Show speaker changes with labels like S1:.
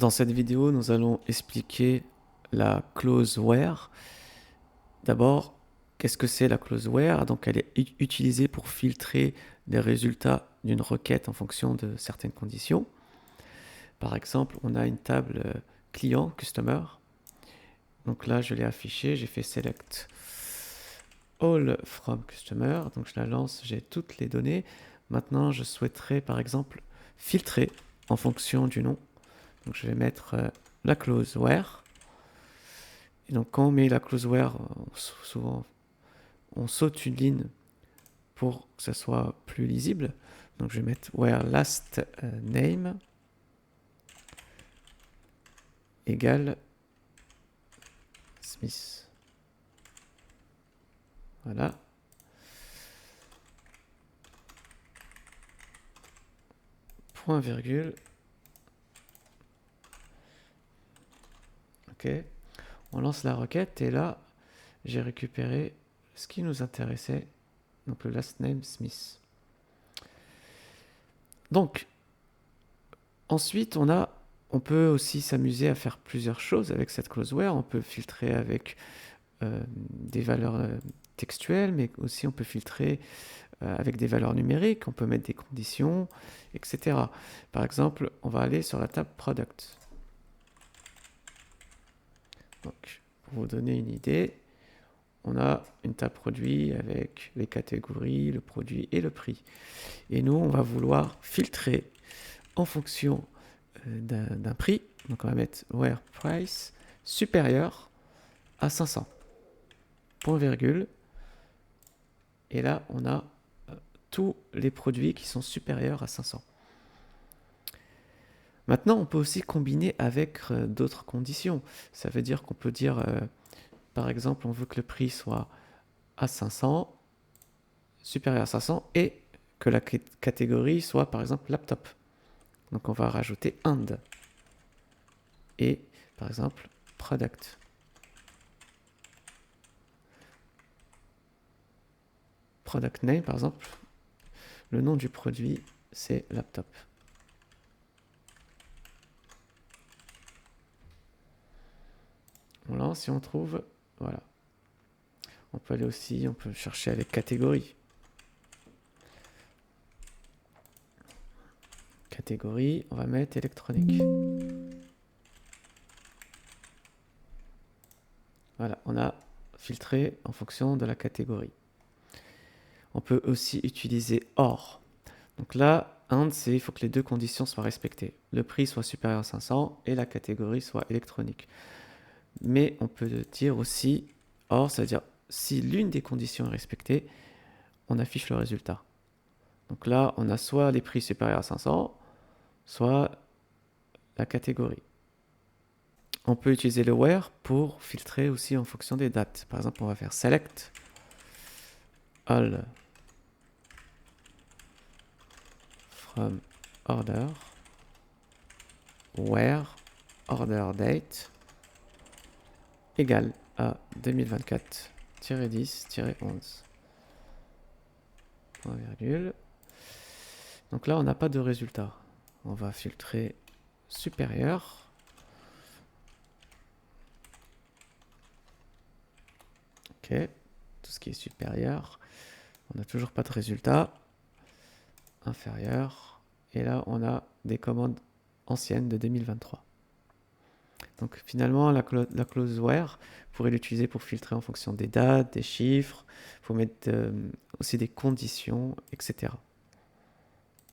S1: Dans cette vidéo, nous allons expliquer la clause where. D'abord, qu'est-ce que c'est la clause where? Donc, elle est utilisée pour filtrer les résultats d'une requête en fonction de certaines conditions. Par exemple, on a une table client, customer. Donc là, je l'ai affiché, j'ai fait select all from customer. Donc je la lance, j'ai toutes les données. Maintenant, je souhaiterais par exemple filtrer en fonction du nom. Donc je vais mettre la clause where. Et donc quand on met la clause where, souvent on saute une ligne pour que ça soit plus lisible. Donc je vais mettre where last name égale Smith. Voilà. Point virgule. Ok. On lance la requête et là, j'ai récupéré ce qui nous intéressait. Donc le last name Smith. Donc, ensuite, on peut aussi s'amuser à faire plusieurs choses avec cette clause where. On peut filtrer avec des valeurs textuelles, mais aussi on peut filtrer avec des valeurs numériques. On peut mettre des conditions, etc. Par exemple, on va aller sur la table Product. Donc, pour vous donner une idée, on a une table produit avec les catégories, le produit et le prix. Et nous, on va vouloir filtrer en fonction d'un prix. Donc on va mettre where price supérieur à 500. Point virgule. Et là, on a tous les produits qui sont supérieurs à 500. Maintenant, on peut aussi combiner avec d'autres conditions. Ça veut dire qu'on peut dire, par exemple, on veut que le prix soit à 500, supérieur à 500, et que la catégorie soit, par exemple, laptop. Donc on va rajouter and. Et, par exemple, product. Product name, par exemple, le nom du produit, c'est laptop. On lance si on trouve, voilà. On peut aller aussi, on peut chercher avec catégorie. Catégorie, on va mettre électronique. Voilà, on a filtré en fonction de la catégorie. On peut aussi utiliser OR. Donc là, AND, c'est il faut que les deux conditions soient respectées. Le prix soit supérieur à 500 et la catégorie soit électronique. Mais on peut dire aussi OR, c'est-à-dire si l'une des conditions est respectée, on affiche le résultat. Donc là, on a soit les prix supérieurs à 500, soit la catégorie. On peut utiliser le where pour filtrer aussi en fonction des dates. Par exemple, on va faire select all from order where order date égale à 2024-10-11. Point virgule. Donc là, on n'a pas de résultat. On va filtrer supérieur. Ok, tout ce qui est supérieur. On n'a toujours pas de résultat. Inférieur. Et là, on a des commandes anciennes de 2023. Donc finalement, la clause where, vous pourrez l'utiliser pour filtrer en fonction des dates, des chiffres. Il faut mettre aussi des conditions, etc.